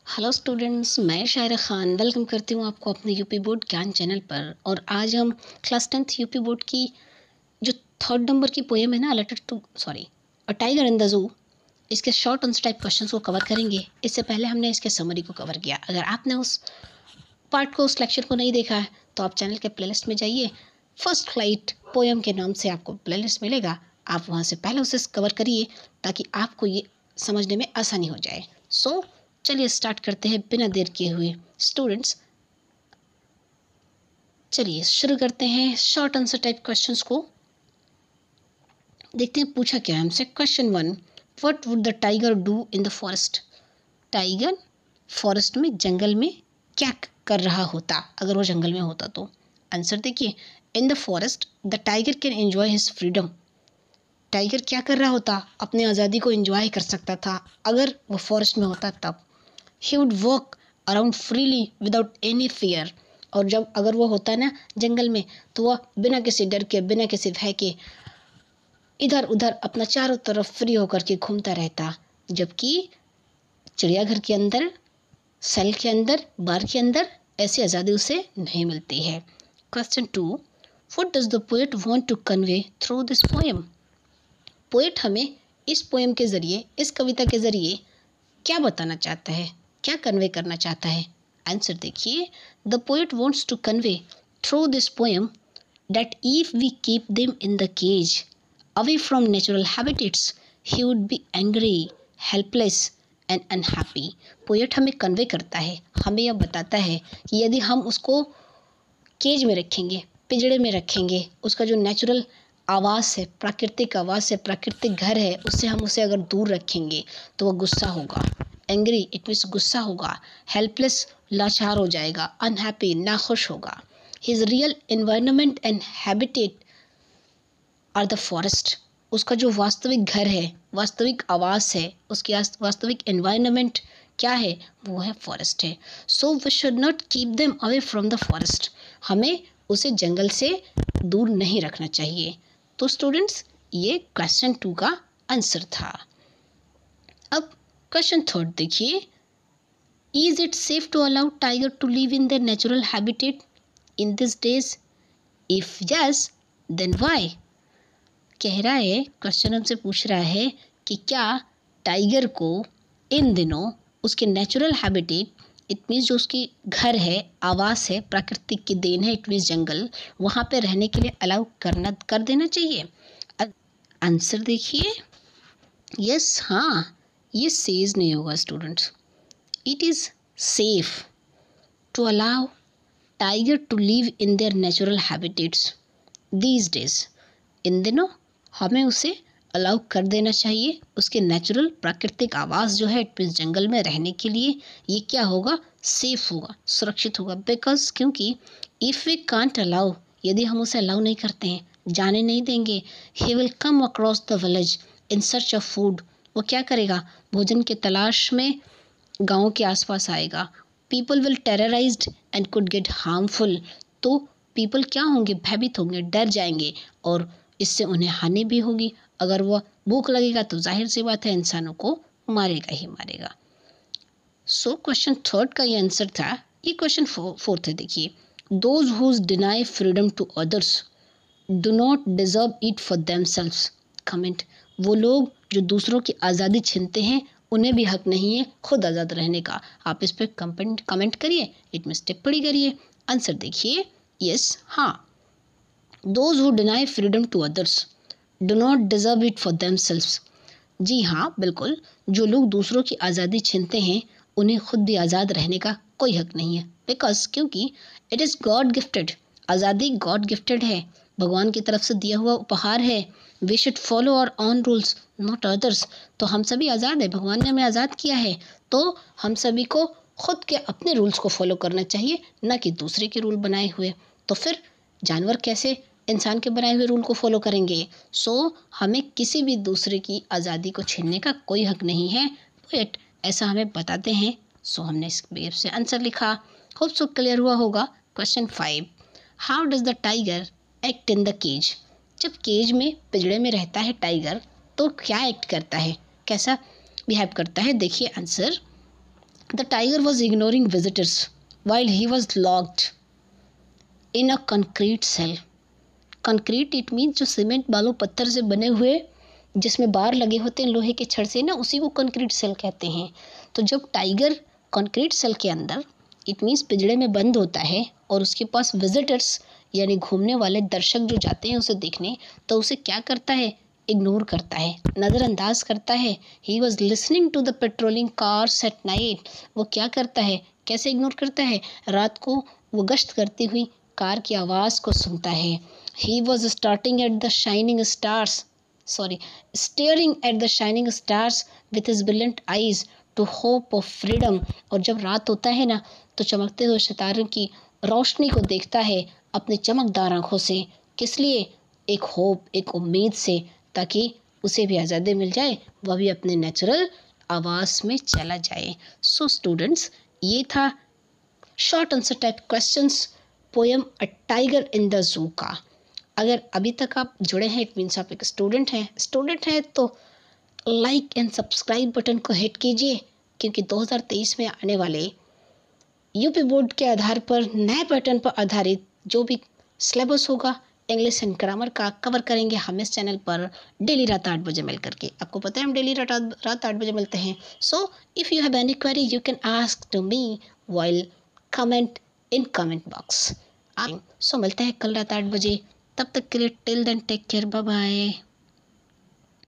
Hello students, मैं शायरा Khan welcome करती हूँ आपको अपने यूपी बोर्ड ज्ञान चैनल पर। और आज हम क्लास 10th यूपी बोर्ड की जो थर्ड नंबर की पोएम है ना, letter to a tiger in the zoo, इसके शॉर्ट आंसर टाइप क्वेश्चंस को कवर करेंगे। इससे पहले हमने इसके समरी को कवर किया। अगर आपने उस पार्ट को, उस लेक्चर को नहीं देखा है तो आप चैनल के प्लेलिस्ट में जाइए। फर्स्ट फ्लाइट पोएम के नाम से आपको प्लेलिस्ट मिलेगा, आप वहाँ से पहले उसे कवर करिए ताकि आपको ये समझने में आसानी हो जाए। चलिए स्टार्ट करते हैं बिना देर किए हुए। स्टूडेंट्स, चलिए शुरू करते हैं शॉर्ट आंसर टाइप क्वेश्चंस को। देखते हैं पूछा क्या है हमसे। Question 1, what would the tiger do in the forest? Tiger forest में, जंगल में क्या कर रहा होता अगर वो जंगल में होता तो? आंसर देखिए, in the forest the tiger can enjoy his freedom. Tiger क्या कर रहा होता? अपनी आज़ादी को एंजॉय कर सकता था अगर वो फॉरेस्ट में होता तब। He would walk around freely without any fear. और जब अगर वो होता ना जंगल में तो वह बिना किसी डर के, बिना किसी भय के इधर उधर अपना चारों तरफ फ्री होकर के घूमता रहता। जबकि चिड़ियाघर के अंदर, सेल के अंदर, बार के अंदर ऐसी आज़ादी उसे नहीं मिलती है। Question 2, what does the poet want to convey through this poem? Poet हमें इस पोएम के ज़रिए, इस कविता के ज़रिए क्या बताना चाहता है, क्या कन्वे करना चाहता है? आंसर देखिए, the poet wants to convey through this poem that if we keep them in the cage away from natural habitats he would be angry, helpless and unhappy. Poet हमें कन्वे करता है, हमें यह बताता है कि यदि हम उसको केज में रखेंगे, पिंजड़े में रखेंगे, उसका जो नेचुरल आवास है, प्राकृतिक आवास है, प्राकृतिक घर है, उससे हम उसे अगर दूर रखेंगे तो वह गुस्सा होगा। एंग्री इट मीन्स गुस्सा होगा। हेल्पलेस लाचार हो जाएगा। अनहैप्पी नाखुश होगा। His real environment and habitat are the forest. उसका जो वास्तविक घर है, वास्तविक आवास है, उसकी वास्तविक एनवायरनमेंट क्या है? वो है फॉरेस्ट है। So we should not keep them away from the forest. हमें उसे जंगल से दूर नहीं रखना चाहिए। तो स्टूडेंट्स, ये क्वेश्चन 2 का आंसर था। अब क्वेश्चन 3 देखिए, is it safe to allow tiger to live in their natural habitat in this days? If yes then why? कह रहा है, क्वेश्चन हमसे पूछ रहा है कि क्या टाइगर को इन दिनों उसके नेचुरल हैबिटेट, इट मीन्स जो उसकी घर है, आवास है, प्राकृतिक की देन है, इट मीन्स जंगल, वहाँ पे रहने के लिए अलाउ कर देना चाहिए? आंसर देखिए, यस, हाँ, ये सेज नहीं होगा students. It is safe to allow tiger to live in their natural habitats these days. इन दिनों हमें उसे अलाउ कर देना चाहिए उसके नेचुरल प्राकृतिक आवास जो है, इट मीन्स जंगल में रहने के लिए। ये क्या होगा? सेफ होगा, सुरक्षित होगा। बिकॉज क्योंकि इफ़ वी कांट अलाउ, यदि हम उसे अलाउ नहीं करते हैं, जाने नहीं देंगे, he will come across the village in search of food. वो क्या करेगा? भोजन की तलाश में गाँव के आसपास आएगा। People will terrorised and could get harmful. तो पीपल क्या होंगे? भयभीत होंगे, डर जाएंगे और इससे उन्हें हानि भी होगी। अगर वह भूख लगेगा तो जाहिर सी बात है इंसानों को मारेगा ही मारेगा। सो क्वेश्चन 3 का ये आंसर था। ये क्वेश्चन 4 है देखिए, those whose deny freedom to others do not deserve it for themselves. Comment, वो लोग जो दूसरों की आज़ादी छीनते हैं उन्हें भी हक नहीं है खुद आज़ाद रहने का। आप इस पर कमेंट करिए, इट मीन्स टिप्पणी करिए। आंसर देखिए, यस, हाँ, those who deny freedom to others do not deserve it for themselves. जी हाँ, बिल्कुल, जो लोग दूसरों की आज़ादी छीनते हैं उन्हें खुद भी आज़ाद रहने का कोई हक नहीं है। बिकॉज क्योंकि इट इज़ गॉड गिफ्टेड। आज़ादी गॉड गिफ्टेड है, भगवान की तरफ से दिया हुआ उपहार है। We should follow our own rules not others. तो हम सभी आज़ाद है, भगवान ने हमें आज़ाद किया है, तो हम सभी को खुद के अपने रूल्स को फॉलो करना चाहिए, न कि दूसरे के रूल बनाए हुए। तो फिर जानवर कैसे इंसान के बनाए हुए रूल को फॉलो करेंगे? हमें किसी भी दूसरे की आज़ादी को छीनने का कोई हक नहीं है। पोएट ऐसा हमें बताते हैं। हमने इस बेस से आंसर लिखा। होप सो क्लियर हुआ होगा। Question 5, how does the tiger act in the cage? जब केज में, पिंजड़े में रहता है टाइगर तो क्या एक्ट करता है, कैसा बिहेव करता है? देखिए answer, the tiger was ignoring visitors while he was locked in a concrete cell. Concrete it mean जो सीमेंट बालू पत्थर से बने हुए जिसमें बार लगे होते हैं लोहे के छड़ से ना, उसी को कंक्रीट सेल कहते हैं। तो जब टाइगर कंक्रीट सेल के अंदर इट मीन्स पिंजड़े में बंद होता है और उसके पास विजिटर्स यानी घूमने वाले दर्शक जो जाते हैं उसे देखने, तो उसे क्या करता है, इग्नोर करता है, नज़रअंदाज करता है। He was listening to the patrolling cars at night. वो क्या करता है, कैसे इग्नोर करता है, रात को वो गश्त करती हुई कार की आवाज़ को सुनता है। He was starting at the shining stars staring at the shining stars with his brilliant eyes to hope of freedom। और जब रात होता है ना, तो चमकते हुए सितारों की रोशनी को देखता है अपनी चमकदार आंखों से। किस लिए, एक होप, एक उम्मीद से, ताकि उसे भी आज़ादी मिल जाए, वह भी अपने नेचुरल आवाज़ में चला जाए। सो स्टूडेंट्स, ये था short answer type questions poem a tiger in the जू का। अगर अभी तक आप जुड़े हैं इट मीन्स आप एक स्टूडेंट हैं तो लाइक एंड सब्सक्राइब बटन को हिट कीजिए, क्योंकि 2023 में आने वाले यूपी बोर्ड के आधार पर नए पैटर्न पर आधारित जो भी सिलेबस होगा इंग्लिश एंड ग्रामर का कवर करेंगे हम इस चैनल पर डेली रात 8 बजे मिल करके। आपको पता है हम डेली रात 8 बजे मिलते हैं। So if you have any query you can ask to me while comment in comment box. So मिलते हैं कल रात 8 बजे, तब तक के लिए till then take care, bye bye.